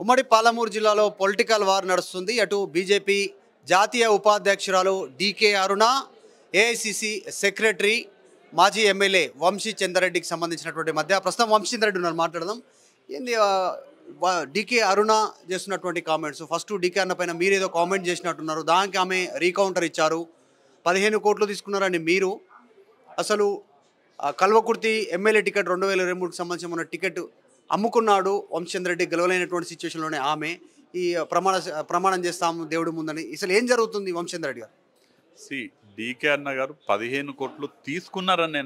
ఉమ్మడి పాలమూరు జిల్లాలో political war నడుస్తుంది. అటు బీజేపీ జాతీయ ఉపాధ్యక్షురాలు డీకే అరుణ, ఏఐసిసి సెక్రటరీ మాజీ ఎమ్మెల్యే వంశీ చంద్రరెడ్డికి సంబంధించినటువంటి మధ్య ప్రస్తుతం వంశీ చంద్రరెడ్డి ఉన్నారు, మాట్లాడదాం. ఏంది డీకే అరుణ చేస్తున్నటువంటి కామెంట్స్? ఫస్ట్ డీకే అన్న పైన మీరు ఏదో కామెంట్ చేసినట్టున్నారు, దానికి ఆమె రీకౌంటర్ ఇచ్చారు. 15 కోట్లు తీసుకున్నారని మీరు అసలు కల్వకుర్తి ఎమ్మెల్యే టికెట్ 2023కి సంబంధించిన మన టికెట్ అమ్ముకున్నాడు వంశచంద్రరెడ్డి, గెలవలేనటువంటి సిచ్యువేషన్లోనే ఆమె ఈ ప్రమాణం చేస్తాము దేవుడి ముందని. అసలు ఏం జరుగుతుంది వంశచంద్రరెడ్డి గారు? డీకే అన్న గారు 15 కోట్లు తీసుకున్నారని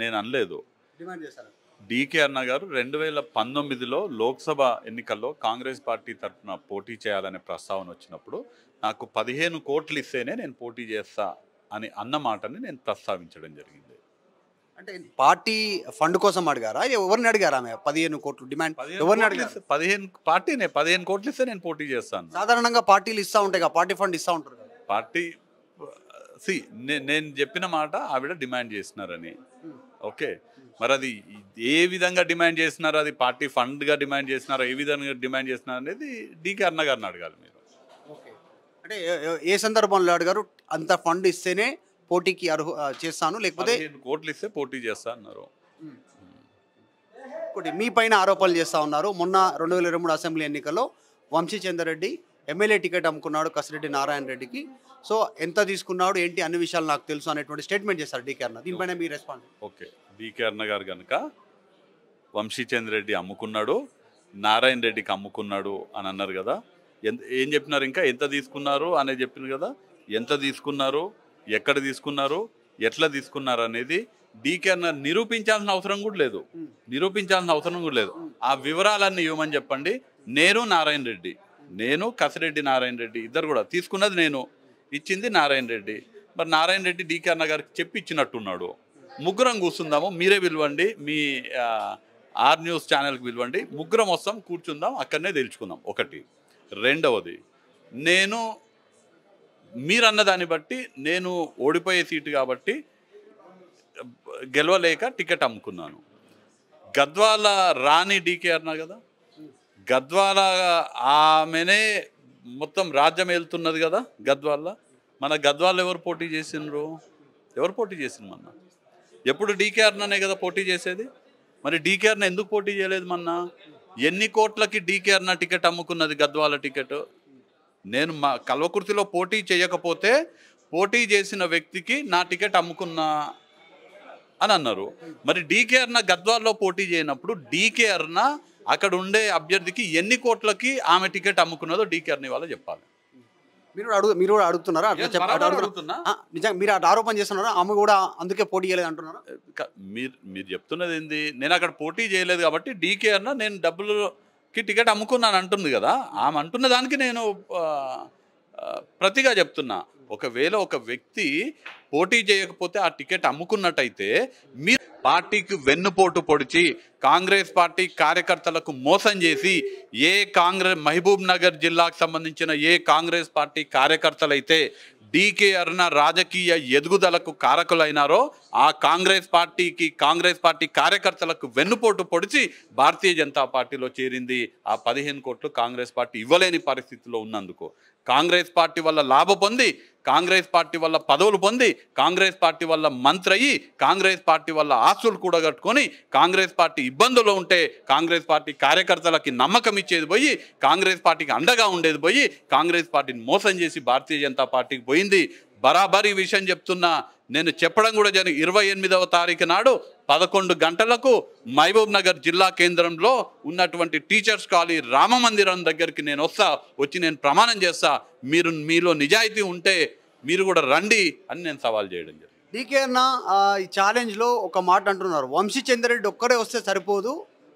నేను అనలేదు. డిమాండ్ చేశారు. డీకే అన్న గారు 2019లో లోక్సభ ఎన్నికల్లో కాంగ్రెస్ పార్టీ తరఫున పోటీ చేయాలనే ప్రస్తావన వచ్చినప్పుడు నాకు 15 కోట్లు ఇస్తేనే నేను పోటీ చేస్తా అని అన్న మాటని నేను ప్రస్తావించడం జరిగింది. అంటే పార్టీ ఫండ్ కోసం అడిగారా, ఎవరిని అడిగారా ఆమె? 15 కోట్లు డిమాండ్ ఎవరిని అడిగారు? 15 కోట్లు ఇస్తే నేను పోటీ చేస్తాను. సాధారణంగా పార్టీలు ఇస్తూ ఉంటాయి, పార్టీ ఫండ్ ఇస్తూ ఉంటారు కదా. పార్టీ నేను చెప్పిన మాట ఆవిడ డిమాండ్ చేసినారని. ఓకే, మరి అది ఏ విధంగా డిమాండ్ చేసినారు, అది పార్టీ ఫండ్గా డిమాండ్ చేసినారో ఏ విధంగా డిమాండ్ చేసినారు అనేది డీకే అన్న గారిని అడగాలి మీరు. ఓకే, అంటే ఏ సందర్భంలో అడిగారు? అంత ఫండ్ ఇస్తేనే పోటీకి చేస్తాను, లేకపోతే 15 కోట్లు ఇస్తే పోటీ చేస్తా అన్నారు. ఒకటి మీ పైన ఆరోపణలు చేస్తూ ఉన్నారు. మొన్న 2023 అసెంబ్లీ ఎన్నికల్లో వంశీ చంద్రరెడ్డి ఎమ్మెల్యే టికెట్ అమ్ముకున్నాడు కసిరెడ్డి నారాయణ రెడ్డికి. సో ఎంత తీసుకున్నాడు ఏంటి అన్ని విషయాలు నాకు తెలుసు అనేటువంటి స్టేట్మెంట్ చేశారు డీకే అన్న. దీనిపైన మీ రెస్పాన్స్? ఓకే, డీకే అన్న గారు కనుక వంశీ చంద్రరెడ్డి అమ్ముకున్నాడు, నారాయణ రెడ్డికి అమ్ముకున్నాడు అని అన్నారు కదా. ఏం చెప్పినారు? ఇంకా ఎంత తీసుకున్నారు అనేది చెప్పినారు కదా. ఎంత తీసుకున్నారు, ఎక్కడ తీసుకున్నారు, ఎట్లా తీసుకున్నారు అనేది డీకే అన్న నిరూపించాల్సిన అవసరం కూడా లేదు. ఆ వివరాలన్నీ ఇవ్వమని చెప్పండి. నేను నారాయణ రెడ్డి, నేను కసిరెడ్డి నారాయణ రెడ్డి ఇద్దరు కూడా తీసుకున్నది నేను, ఇచ్చింది నారాయణ రెడ్డి. మరి నారాయణ రెడ్డి డీకే అన్న గారికి చెప్పి ఇచ్చినట్టున్నాడు. ముగ్గురం కూర్చుందాము, మీరే పిలవండి, మీ ఆర్ న్యూస్ ఛానల్కి పిలవండి, ముగ్గురం వస్తాం, కూర్చుందాం, అక్కడనే తెలుసుకుందాం. ఒకటి. రెండవది, నేను మీరన్న దాన్ని బట్టి నేను ఓడిపోయే సీటు కాబట్టి గెలవలేక టికెట్ అమ్ముకున్నాను. గద్వాల రాణి డీకే అన్నా కదా, గద్వాల ఆమెనే మొత్తం రాజ్యం వెళ్తున్నది కదా గద్వాల. మన గద్వాల ఎవరు పోటీ చేసిండ్రు? మొన్న ఎప్పుడు డీకే అన్ననే కదా పోటీ చేసేది. మరి డీకే అన్న ఎందుకు పోటీ చేయలేదు మొన్న? ఎన్ని కోట్లకి డీకే అన్న టికెట్ అమ్ముకున్నది గద్వాల టికెట్? నేను మా కల్వకుర్తిలో పోటీ చేయకపోతే పోటీ చేసిన వ్యక్తికి నా టికెట్ అమ్ముకున్నా అని అన్నారు. మరి డీకే అన్న గద్వాల్లో పోటీ చేయనప్పుడు డీకే అన్న అక్కడ ఉండే అభ్యర్థికి ఎన్ని కోట్లకి ఆమె టికెట్ అమ్ముకున్నదో డీకే అన్న ఇవాళ చెప్పాలి. మీరు కూడా అడుగుతున్నారా? నిజంగా మీరు అటు ఆరోపణ చేస్తున్నారా? ఆమె కూడా అందుకే పోటీ చేయలేదు అంటున్నారా? మీరు చెప్తున్నది ఏంది? నేను అక్కడ పోటీ చేయలేదు కాబట్టి డీకే అన్న నేను డబ్బులకి టికెట్ అమ్ముకున్నాను అంటుంది కదా. ఆమె అంటున్న దానికి నేను ప్రతిగా చెప్తున్నా. ఒకవేళ ఒక వ్యక్తి పోటీ చేయకపోతే ఆ టికెట్ అమ్ముకున్నట్టయితే మీరు పార్టీకి వెన్నుపోటు పొడిచి కాంగ్రెస్ పార్టీ కార్యకర్తలకు మోసం చేసి మహబూబ్ నగర్ జిల్లాకు సంబంధించిన ఏ కాంగ్రెస్ పార్టీ కార్యకర్తలైతే డీకే అరుణ రాజకీయ ఎదుగుదలకు కారకులైనారో ఆ కాంగ్రెస్ పార్టీ కార్యకర్తలకు వెన్నుపోటు పొడిచి భారతీయ జనతా పార్టీలో చేరింది. ఆ 15 కోట్లు కాంగ్రెస్ పార్టీ ఇవ్వలేని పరిస్థితిలో ఉన్నందుకు, కాంగ్రెస్ పార్టీ వల్ల లాభ పొంది, కాంగ్రెస్ పార్టీ వల్ల పదవులు పొంది, కాంగ్రెస్ పార్టీ వల్ల మంత్రి అయ్యి, కాంగ్రెస్ పార్టీ వల్ల ఆస్తులు కూడగట్టుకొని, కాంగ్రెస్ పార్టీ ఇబ్బందుల్లో ఉంటే కాంగ్రెస్ పార్టీ కార్యకర్తలకి నమ్మకం ఇచ్చేది పోయి, కాంగ్రెస్ పార్టీకి అండగా ఉండేది పోయి, కాంగ్రెస్ పార్టీని మోసం చేసి భారతీయ జనతా పార్టీకి పోయింది. బరాబర్ ఈ విషయం చెప్తున్నా. నేను చెప్పడం కూడా 28వ తారీఖు నాడు 11 గంటలకు మహబూబ్ నగర్ జిల్లా కేంద్రంలో ఉన్నటువంటి టీచర్స్ కాలనీ రామ మందిరం దగ్గరికి నేను వచ్చి నేను ప్రమాణం చేస్తా. మీలో నిజాయితీ ఉంటే మీరు కూడా రండి అని నేను సవాల్ చేయడం జరిగింది. డీకే అన్న ఈ ఛాలెంజ్లో ఒక మాట అంటున్నారు, వంశీ చంద్రరెడ్డి ఒక్కడే వస్తే సరిపోదు,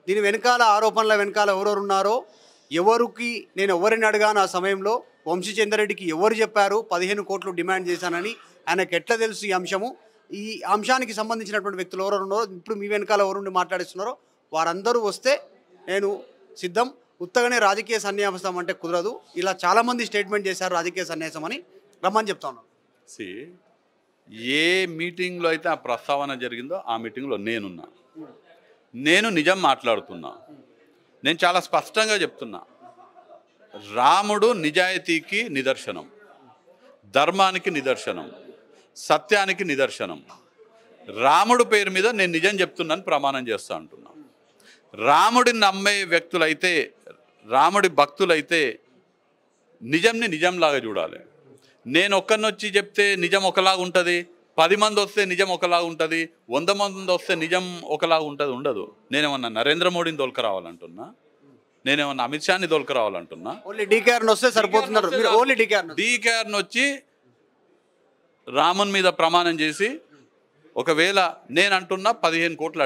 దీని వెనకాల ఆరోపణల వెనకాల ఎవరెవరు ఉన్నారో, నేను ఎవరిని అడిగాను ఆ సమయంలో, వంశీ చంద్రరెడ్డికి ఎవరు చెప్పారు 15 కోట్లు డిమాండ్ చేశానని, ఆయనకు ఎట్లా తెలుసు ఈ అంశము, ఈ అంశానికి సంబంధించినటువంటి వ్యక్తులు ఎవరెవరు ఉన్నారో, ఇప్పుడు మీ వెనకాల ఎవరుండి మాట్లాడిస్తున్నారో వారందరూ వస్తే నేను సిద్ధం, ఉత్తగానే రాజకీయ సన్యాసం అంటే కుదరదు, ఇలా చాలామంది స్టేట్మెంట్ చేశారు రాజకీయ సన్యాసం అని రమ్మని చెప్తా ఉన్నాను. ఏ మీటింగ్లో అయితే ఆ ప్రస్తావన జరిగిందో ఆ మీటింగ్లో నేను నిజం మాట్లాడుతున్నా. నేను చాలా స్పష్టంగా చెప్తున్నా. రాముడు నిజాయితీకి నిదర్శనం, ధర్మానికి నిదర్శనం, సత్యానికి నిదర్శనం. రాముడు పేరు మీద నేను నిజం చెప్తున్నాను, ప్రమాణం చేస్తా అంటున్నా. రాముడిని నమ్మే వ్యక్తులైతే, రాముడి భక్తులైతే నిజంని నిజంలాగా చూడాలి. నేను ఒక్కరినొచ్చి చెప్తే నిజం ఒకలాగా ఉంటుంది, 10 మంది వస్తే నిజం ఒకలాగా ఉంటుంది, 100 మంది వస్తే నిజం ఒకలాగా ఉంటుంది, ఉండదు. నేనేమన్నా నరేంద్ర మోడీని తోలుకురావాలంటున్నా, నేనేమన్నా అమిత్ షాని తోలుకురావాలంటున్నా. ఓన్లీ డీకేఆర్ని వస్తే సరిపోతున్నారు. ఓన్లీ డీకేఆర్ని వచ్చి రాముని మీద ప్రమాణం చేసి, ఒకవేళ నేను అంటున్నా 15 కోట్లు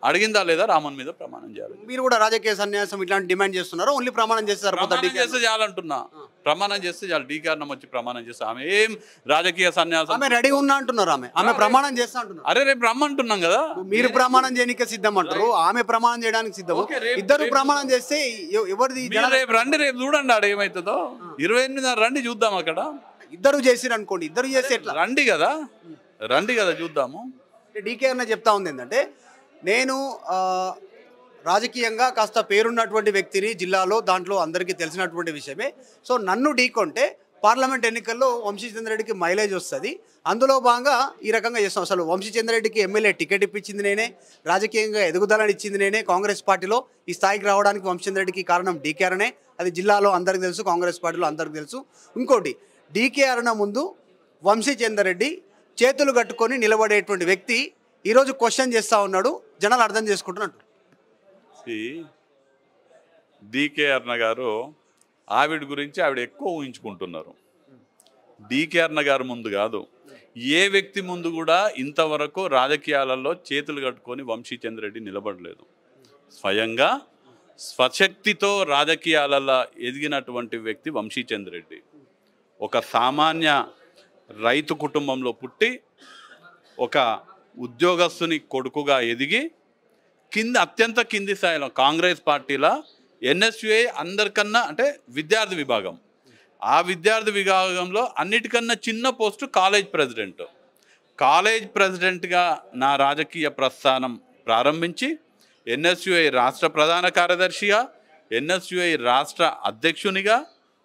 అడిగిందా లేదా రాముని మీద ప్రమాణం చేయాలి. మీరు కూడా రాజకీయ సన్యాసం ఇట్లాంటి డిమాండ్ చేస్తున్నారు. ఓన్లీ ప్రమాణం చేస్తే సరిపోతుంది. చేస్తే చాలంటున్నా, ప్రమాణం చేస్తే చాలు. డీకేఆర్ని వచ్చి ప్రమాణం చేస్తే ఆమె ఏం రాజకీయ సన్యాసం, ఆమె రెడీ ఉన్నా అంటున్నారు. ఆమె ప్రమాణం చేస్తా అంటున్నారు. అరే రేపు రమ్మంటున్నాం కదా. మీరు ప్రమాణం చేయడానికి సిద్ధం అంటారు, ఆమె ప్రమాణం చేయడానికి సిద్ధం. ఇద్దరు ప్రమాణం చేస్తే ఎవరిది? రేపు రండి, రేపు చూడండి ఆడ ఏమవుతుందో. 28 రండి చూద్దాం. అక్కడ ఇద్దరు చేసిరు అనుకోండి, ఇద్దరు చేస్తే ఎట్లా? రండి కదా చూద్దాము. డీకేఆర్ చెప్తా ఉంది ఏంటంటే, నేను రాజకీయంగా కాస్త పేరున్నటువంటి వ్యక్తిని జిల్లాలో, దాంట్లో అందరికీ తెలిసినటువంటి విషయమే. సో నన్ను ఢీకొంటే పార్లమెంట్ ఎన్నికల్లో వంశీచంద్రరెడ్డికి మైలేజ్ వస్తుంది. అందులో భాగంగా ఈ రకంగా చేస్తాం. అసలు వంశీచంద్రరెడ్డికి ఎమ్మెల్యే టికెట్ ఇప్పించింది నేనే, రాజకీయంగా ఎదుగుదలని ఇచ్చింది నేనే. కాంగ్రెస్ పార్టీలో ఈ స్థాయికి రావడానికి వంశీచంద్రరెడ్డికి కారణం డీకేఆర్నే. అది జిల్లాలో అందరికీ తెలుసు, కాంగ్రెస్ పార్టీలో అందరికీ తెలుసు. ఇంకోటి, డీకేఆర్ ముందు వంశీచంద్రరెడ్డి చేతులు కట్టుకొని నిలబడేటువంటి వ్యక్తి ఈరోజు క్వశ్చన్ చేస్తూ ఉన్నాడు. జనాలు అర్థం చేసుకుంటున్నట్టు. డీకేఆర్ గారు ఆవిడ గురించి ఆవిడ ఎక్కువ ఊహించుకుంటున్నారు. డీకేఆర్ గారు ముందు కాదు, ఏ వ్యక్తి ముందు కూడా ఇంతవరకు రాజకీయాలలో చేతులు కట్టుకొని వంశీచంద్రరెడ్డి నిలబడలేదు. స్వయంగా స్వశక్తితో రాజకీయాలలో ఎదిగినటువంటి వ్యక్తి వంశీచంద్రరెడ్డి. ఒక సామాన్య రైతు కుటుంబంలో పుట్టి, ఒక ఉద్యోగస్తుని కొడుకుగా ఎదిగి, అత్యంత కింది స్థాయిలో కాంగ్రెస్ పార్టీలో ఎన్ఎస్యుఐ అందరికన్నా, అంటే విద్యార్థి విభాగం, ఆ విద్యార్థి విభాగంలో అన్నిటికన్నా చిన్న పోస్టు కాలేజ్ ప్రెసిడెంట్. కాలేజ్ ప్రెసిడెంట్గా నా రాజకీయ ప్రస్థానం ప్రారంభించి, ఎన్ఎస్యుఐ రాష్ట్ర ప్రధాన కార్యదర్శిగా, ఎన్ఎస్యుఐ రాష్ట్ర అధ్యక్షునిగా,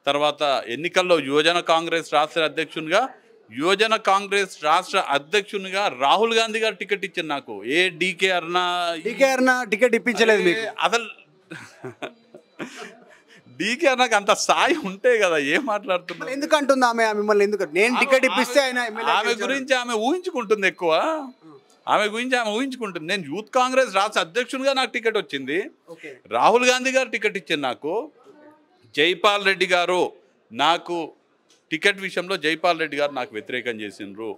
తర్వాత ఎన్నికల్లో యువజన కాంగ్రెస్ రాష్ట్ర అధ్యక్షునిగా, యువజన కాంగ్రెస్ రాష్ట్ర అధ్యక్షునిగా రాహుల్ గాంధీ గారు టికెట్ ఇచ్చారు నాకు. ఏ డీకేఆర్ టికెట్ ఇప్పించలేదు మీకు? అసలు డీకేఆర్ నాకు అంత స్థాయి ఉంటే కదా, ఏం మాట్లాడుతున్నా? ఎందుకంటుంది ఆమె మిమ్మల్ని? ఎందుకు నేను టికెట్ ఇప్పిస్తే ఆయన? ఆమె గురించి ఆమె ఊహించుకుంటుంది ఎక్కువ. ఆమె గురించి ఆమె ఊహించుకుంటుంది. నేను యూత్ కాంగ్రెస్ రాష్ట్ర అధ్యక్షునిగా నాకు టికెట్ వచ్చింది. రాహుల్ గాంధీ గారు టికెట్ ఇచ్చారు నాకు. జైపాల్ రెడ్డి గారు నాకు టికెట్ విషయంలో జైపాల్ రెడ్డి గారు నాకు వ్యతిరేకం చేసిండ్రు.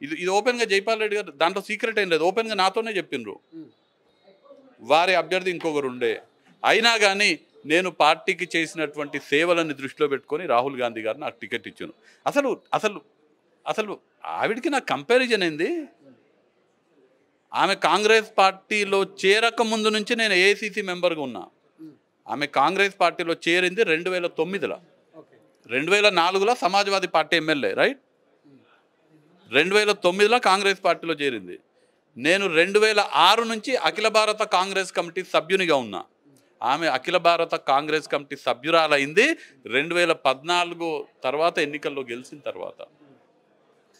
ఇది ఓపెన్గా జైపాల్ రెడ్డి గారు, దాంట్లో సీక్రెట్ ఏం లేదు, ఓపెన్గా నాతోనే చెప్పిండ్రు. వారి అభ్యర్థి ఇంకొకరు ఉండే. అయినా కానీ నేను పార్టీకి చేసినటువంటి సేవలను దృష్టిలో పెట్టుకొని రాహుల్ గాంధీ గారు నాకు టికెట్ ఇచ్చాను. అసలు అసలు అసలు ఆవిడికి నాకు కంపారిజన్ ఏంది? ఆమె కాంగ్రెస్ పార్టీలో చేరక ముందు నుంచి నేను ఏఐసిసి మెంబర్గా ఉన్నా. ఆమె కాంగ్రెస్ పార్టీలో చేరింది 2009లో. 2004లో సమాజ్వాదీ పార్టీ ఎమ్మెల్యే, రైట్? 2009లో కాంగ్రెస్ పార్టీలో చేరింది. నేను 2006 నుంచి అఖిల భారత కాంగ్రెస్ కమిటీ సభ్యునిగా ఉన్నా. ఆమె అఖిల భారత కాంగ్రెస్ కమిటీ సభ్యురాలైంది 2014 తర్వాత, ఎన్నికల్లో గెలిచిన తర్వాత.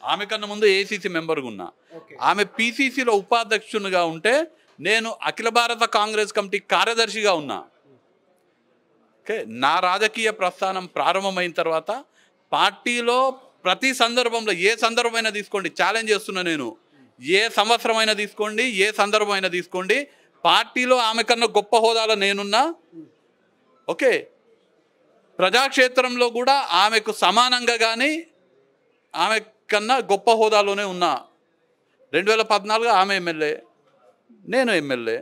ఆమె కన్నా ముందు ఏఐసిసి మెంబర్గా ఉన్నా. ఆమె పిసిసిలో ఉపాధ్యక్షునిగా ఉంటే నేను అఖిల భారత కాంగ్రెస్ కమిటీ కార్యదర్శిగా ఉన్నా. ఓకే, నా రాజకీయ ప్రస్థానం ప్రారంభమైన తర్వాత పార్టీలో ప్రతి సందర్భంలో, ఏ సందర్భమైనా తీసుకోండి, ఛాలెంజ్ చేస్తున్నా నేను, ఏ సంవత్సరమైనా తీసుకోండి, ఏ సందర్భమైనా తీసుకోండి, పార్టీలో ఆమె కన్నా గొప్ప హోదాలో నేనున్నా. ఓకే, ప్రజాక్షేత్రంలో కూడా ఆమెకు సమానంగా కానీ ఆమె కన్నా గొప్ప హోదాలోనే ఉన్నా. 2014 ఆమె ఎమ్మెల్యే, నేను ఎమ్మెల్యే.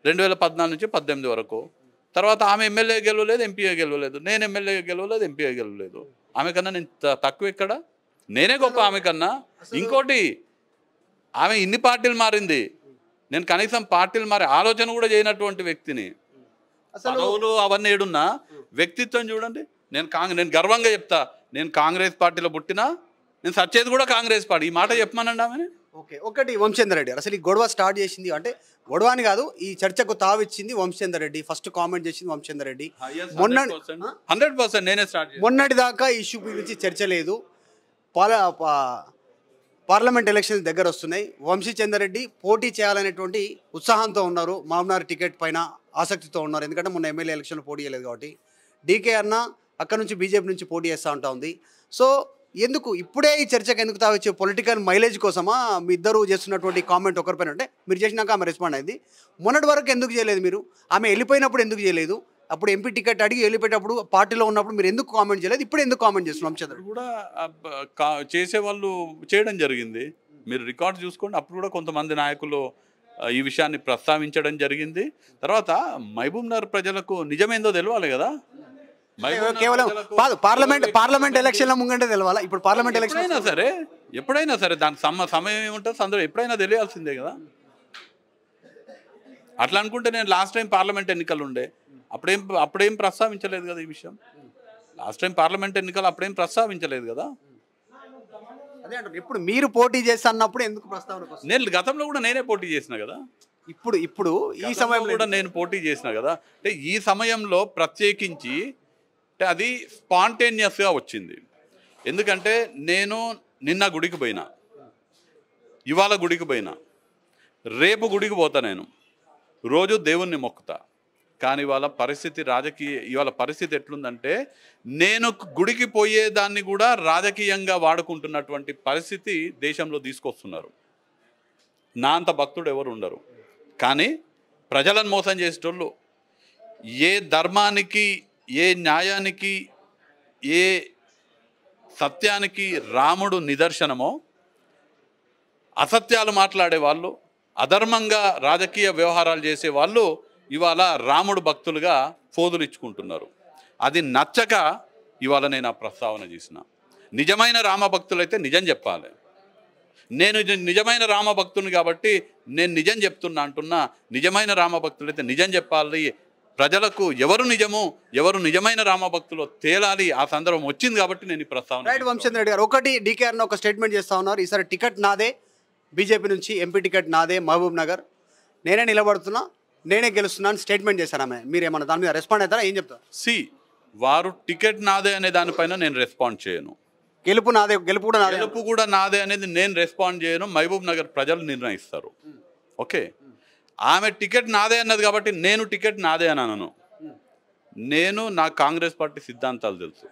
2014 నుంచి 18 వరకు. తర్వాత ఆమె ఎమ్మెల్యే గెలవలేదు, ఎంపీఏ గెలవలేదు. నేను ఎమ్మెల్యే గెలవలేదు, ఎంపీఏ గెలవలేదు. ఆమె కన్నా నేను తక్కువ ఎక్కడ? నేనే గొప్ప ఆమె కన్నా. ఇంకోటి, ఆమె ఇన్ని పార్టీలు మారింది, నేను కనీసం పార్టీలు మారే ఆలోచన కూడా చేయనటువంటి వ్యక్తిని. పదవులు అవన్నీ ఏడున్నా, వ్యక్తిత్వం చూడండి. నేను గర్వంగా చెప్తా, నేను కాంగ్రెస్ పార్టీలో పుట్టినా, నేను సచ్చేది కూడా కాంగ్రెస్ పార్టీ. ఈ మాట చెప్పమనండి ఆమెని. ఓకే, ఒకటి వంశేందర్ రెడ్డి గారు అసలు ఈ గొడవ స్టార్ట్ చేసింది అంటే గొడవ అని కాదు, ఈ చర్చకు తావిచ్చింది వంశేందర్ రెడ్డి, ఫస్ట్ కామెంట్ చేసింది వంశేందర్ రెడ్డి. మొన్న 100% నేనే స్టార్ట్ చేశాను. మొన్నటి దాకా ఈ ఇష్యూ గురించి చర్చ లేదు. పార్లమెంట్ ఎలక్షన్స్ దగ్గర వస్తున్నాయి. వంశీచందర్ రెడ్డి పోటీ చేయాలనేటువంటి ఉత్సాహంతో ఉన్నారు, మామనార్ టికెట్ పైన ఆసక్తితో ఉన్నారు. ఎందుకంటే మొన్న ఎమ్మెల్యే ఎలక్షన్లో పోటీ చేయలేదు కాబట్టి. డీకే అన్న అక్కడ నుంచి బీజేపీ నుంచి పోటీ చేస్తూ ఉంటా ఉంది. సో ఎందుకు ఇప్పుడే ఈ చర్చకు ఎందుకు తావచ్చే? పొలిటికల్ మైలేజ్ కోసమా? మీ ఇద్దరు చేస్తున్నటువంటి కామెంట్ ఒకరిపైన అంటే మీరు చేసినాక ఆమె రెస్పాండ్ అయింది. మొన్నటి వరకు ఎందుకు చేయలేదు మీరు? ఆమె వెళ్ళిపోయినప్పుడు ఎందుకు చేయలేదు? అప్పుడు ఎంపీ టికెట్ అడిగి వెళ్ళిపోయేటప్పుడు పార్టీలో ఉన్నప్పుడు మీరు ఎందుకు కామెంట్ చేయలేదు? ఇప్పుడు ఎందుకు కామెంట్ చేస్తున్నాం? చంద్ర కూడా చేసేవాళ్ళు చేయడం జరిగింది. మీరు రికార్డ్ చూసుకోండి. అప్పుడు కూడా కొంతమంది నాయకులు ఈ విషయాన్ని ప్రస్తావించడం జరిగింది. తర్వాత మహబూబ్నగర్ ప్రజలకు నిజమేందో తెలియాలి కదా. కేవలం పార్లమెంట్ ఎలక్షన్ల ముంగంటే తెలవాలా? ఇప్పుడు పార్లమెంట్ ఎలక్షన్ ఎప్పుడైనా సరే దానికి సమయం ఏముంటుంది, సందర్భం ఎప్పుడైనా తెలియాల్సిందే కదా. అట్లా అనుకుంటే నేను లాస్ట్ టైం పార్లమెంట్ ఎన్నికలు ఉండే అప్పుడేం ప్రస్తావించలేదు కదా ఈ విషయం. లాస్ట్ టైం పార్లమెంట్ ఎన్నికలు అప్పుడేం ప్రస్తావించలేదు కదా. అదే అంటారు, ఇప్పుడు మీరు పోటీ చేస్తా అన్నప్పుడు ఎందుకు ప్రస్తావన? నేను గతంలో కూడా నేనే పోటీ చేసిన కదా. ఇప్పుడు ఈ సమయంలో కూడా నేను పోటీ చేసిన కదా. అంటే ఈ సమయంలో ప్రత్యేకించి అంటే అది స్పాంటేనియస్గా వచ్చింది. ఎందుకంటే నేను నిన్న గుడికి పోయినా, ఇవాళ గుడికి పోయినా, రేపు గుడికి పోతా. నేను రోజు దేవుణ్ణి మొక్కుతా. కానీ ఇవాళ పరిస్థితి ఎట్లుందంటే నేను గుడికి పోయేదాన్ని కూడా రాజకీయంగా వాడుకుంటున్నటువంటి పరిస్థితి దేశంలో తీసుకొస్తున్నారు. నా అంత భక్తుడు ఎవరు ఉండరు. కానీ ప్రజలను మోసం చేసేటోళ్ళు, ఏ ధర్మానికి, ఏ న్యాయానికి, ఏ సత్యానికి రాముడు నిదర్శనమో అసత్యాలు మాట్లాడే వాళ్ళు, అధర్మంగా రాజకీయ వ్యవహారాలు చేసే వాళ్ళు ఇవాళ రాముడు భక్తులుగా ఫోదులు ఇచ్చుకుంటున్నారు. అది నచ్చక ఇవాళ నేను ఆ ప్రస్తావన చేసిన. నిజమైన రామభక్తులైతే నిజం చెప్పాలి. నేను నిజమైన రామభక్తుని కాబట్టి నేను నిజం చెప్తున్నా అంటున్నా. నిజమైన రామభక్తులైతే నిజం చెప్పాలి. ప్రజలకు ఎవరు నిజము, ఎవరు నిజమైన రామభక్తులు తేలాలి. ఆ సందర్భం వచ్చింది కాబట్టి నేను ఈ ప్రస్తావన. రైట్ వంశేంద్ర రెడ్డి గారు, ఒకటి డీకేఆర్ ఒక స్టేట్మెంట్ చేస్తా ఉన్నారు. ఈసారి టికెట్ నాదే, బీజేపీ నుంచి ఎంపీ టికెట్ నాదే, మహబూబ్ నగర్ నేనే నిలబడుతున్నా, నేనే గెలుస్తున్నాను స్టేట్మెంట్ చేశారు ఆమె. మీరు ఏమన్నా దాని మీద రెస్పాండ్ అవుతారా? ఏం చెప్తారు? వారు టికెట్ నాదే అనే దానిపైన నేను రెస్పాండ్ చేయను. గెలుపు నాదే, గెలుపు కూడా నాదే అనేది నేను రెస్పాండ్ చేయను. మహబూబ్ నగర్ ప్రజలు నిర్ణయిస్తారు. ఓకే, ఆమె టికెట్ నాదే అన్నది కాబట్టి నేను టికెట్ నాదే అని అనను. నా కాంగ్రెస్ పార్టీ సిద్ధాంతాలు తెలుసు.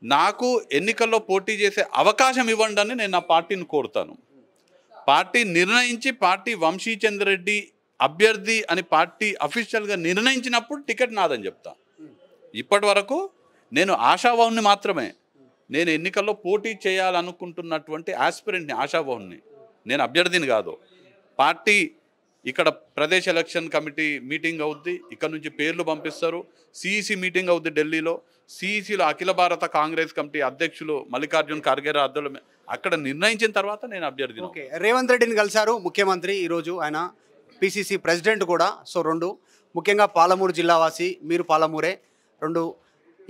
నాకు ఎన్నికల్లో పోటీ చేసే అవకాశం ఇవ్వండి అని నేను నా పార్టీని కోరుతాను. పార్టీ నిర్ణయించి, పార్టీ వంశీచందర్ రెడ్డి అభ్యర్థి అని పార్టీ అఫీషియల్గా నిర్ణయించినప్పుడు టికెట్ నాదని చెప్తా. ఇప్పటి వరకు నేను ఆశావాహుని మాత్రమే. నేను ఎన్నికల్లో పోటీ చేయాలనుకుంటున్నటువంటి ఆస్పిరెంట్ని, ఆశావాహుని. నేను అభ్యర్థిని కాదు. పార్టీ ఇక్కడ ప్రదేశ్ ఎలక్షన్ కమిటీ మీటింగ్ అవుద్ది, ఇక్కడ నుంచి పేర్లు పంపిస్తారు. సిఈసి మీటింగ్ అవుద్ది ఢిల్లీలో. సిఈసిలో అఖిల భారత కాంగ్రెస్ కమిటీ అధ్యక్షులు మల్లికార్జున్ ఖర్గే అధ్యక్షులు అక్కడ నిర్ణయించిన తర్వాత నేను అభ్యర్థిని. ఓకే, రేవంత్ రెడ్డిని కలిశారు ముఖ్యమంత్రి ఈరోజు, ఆయన పిసిసి ప్రెసిడెంట్ కూడా. సో రెండు ముఖ్యంగా పాలమూరు జిల్లావాసి, మీరు పాలమూరే. రెండు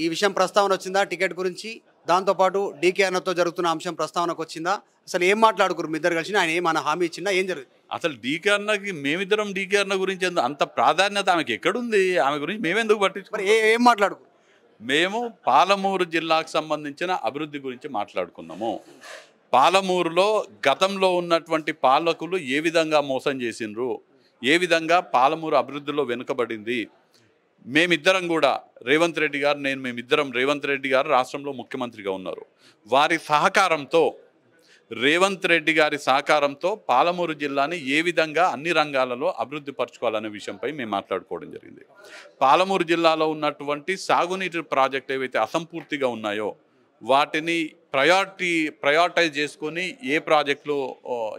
ఈ విషయం ప్రస్తావన వచ్చిందా టికెట్ గురించి? దాంతోపాటు డీకే అన్నతో జరుగుతున్న అంశం ప్రస్తావనకు వచ్చిందా? అసలు ఏం మాట్లాడుకురు మీ ఇద్దరు కలిసి? ఆయన ఏమన్నా హామీ ఇచ్చిందా? ఏం జరిగింది? అసలు డీకే అన్నకి మేమిద్దరం డీకే అన్న గురించి అంత ప్రాధాన్యత ఆమెకి ఎక్కడుంది? ఆమె గురించి మేమెందుకు పట్టించుకోవాలి? ఏం మాట్లాడుకురు? మేము పాలమూరు జిల్లాకు సంబంధించిన అభివృద్ధి గురించి మాట్లాడుకున్నాము. పాలమూరులో గతంలో ఉన్నటువంటి పాలకులు ఏ విధంగా మోసం చేసిండ్రు, ఏ విధంగా పాలమూరు అభివృద్ధిలో వెనుకబడింది. మేమిద్దరం కూడా రేవంత్ రెడ్డి గారు, మేమిద్దరం రేవంత్ రెడ్డి గారు రాష్ట్రంలో ముఖ్యమంత్రిగా ఉన్నారు. వారి సహకారంతో, రేవంత్ రెడ్డి గారి సహకారంతో పాలమూరు జిల్లాని ఏ విధంగా అన్ని రంగాలలో అభివృద్ధి పరచుకోవాలనే విషయంపై మేము మాట్లాడుకోవడం జరిగింది. పాలమూరు జిల్లాలో ఉన్నటువంటి సాగునీటి ప్రాజెక్టు ఏవైతే అసంపూర్తిగా ఉన్నాయో వాటిని ప్రయారిటైజ్ చేసుకొని ఏ ప్రాజెక్టులు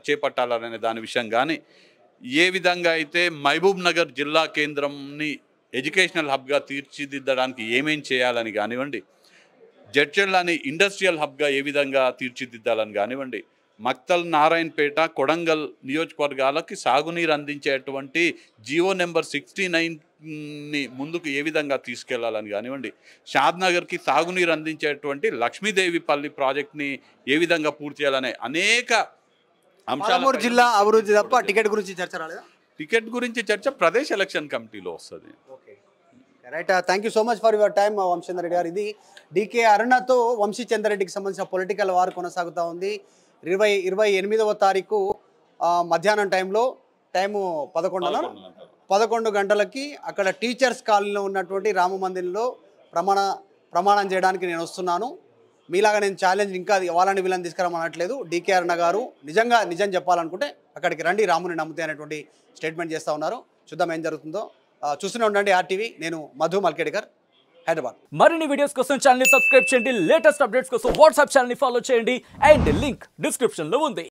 చేపట్టాలనే దాని విషయం కానీ, ఏ విధంగా అయితే మహబూబ్ నగర్ జిల్లా కేంద్రంని ఎడ్యుకేషనల్ హబ్గా తీర్చిదిద్దడానికి ఏమేం చేయాలని కానివ్వండి, జడ్చర్లని ఇండస్ట్రియల్ హబ్గా ఏ విధంగా తీర్చిదిద్దాలని కానివ్వండి, మక్తల్, నారాయణపేట, కొడంగల్ నియోజకవర్గాలకి సాగునీరు అందించేటువంటి జియో నెంబర్ 69ని ముందుకు ఏ విధంగా తీసుకెళ్లాలని కానివ్వండి, షాద్నగర్కి సాగునీరు అందించేటువంటి లక్ష్మీదేవిపల్లి ప్రాజెక్ట్ని ఏ విధంగా పూర్తి చేయాలనే అనేక పాలమూరు జిల్లా అభివృద్ధి తప్ప టికెట్ గురించి చర్చ రాలేదా? టికెట్ గురించి చర్చ ప్రదేశ్ ఎలక్షన్ కమిటీలో వస్తుంది. Okay, right. Thank you so much for your time Vamsichandra Reddy గారు. ఇది డీకే అరుణతో వంశీచంద్ర రెడ్డికి సంబంధించిన పొలిటికల్ వార్ కొనసాగుతూ ఉంది. 28వ తారీఖు మధ్యాహ్నం టైంలో, టైము 11 గంటలకి అక్కడ టీచర్స్ కాలనీలో ఉన్నటువంటి రామ మందిరంలో ప్రమాణం చేయడానికి నేను వస్తున్నాను. మీలాగా నేను ఛాలెంజ్ ఇంకా వాళ్ళని వీళ్ళని తీసుకురమ్మనట్లేదు. డీకే అరుణ గారు నిజం చెప్పాలనుకుంటే అక్కడికి రండి, రాముని నమ్ముతే అనేటువంటి స్టేట్మెంట్ చేస్తూ ఉన్నారు. చూద్దాం ఏం జరుగుతుందో. చూస్తూనే ఉండండి ఆర్టీవీ. నేను మధు మల్కేడ్కర్, హైదరాబాద్. మరిన్ని వీడియోస్ కోసం ఛానల్ ని సబ్స్క్రైబ్ చేయండి. లేటెస్ట్ అప్డేట్స్ కోసం వాట్సాప్ ఛానల్ ని ఫాలో చేయండి. అండ్ లింక్ డిస్క్రిప్షన్ లో ఉంది.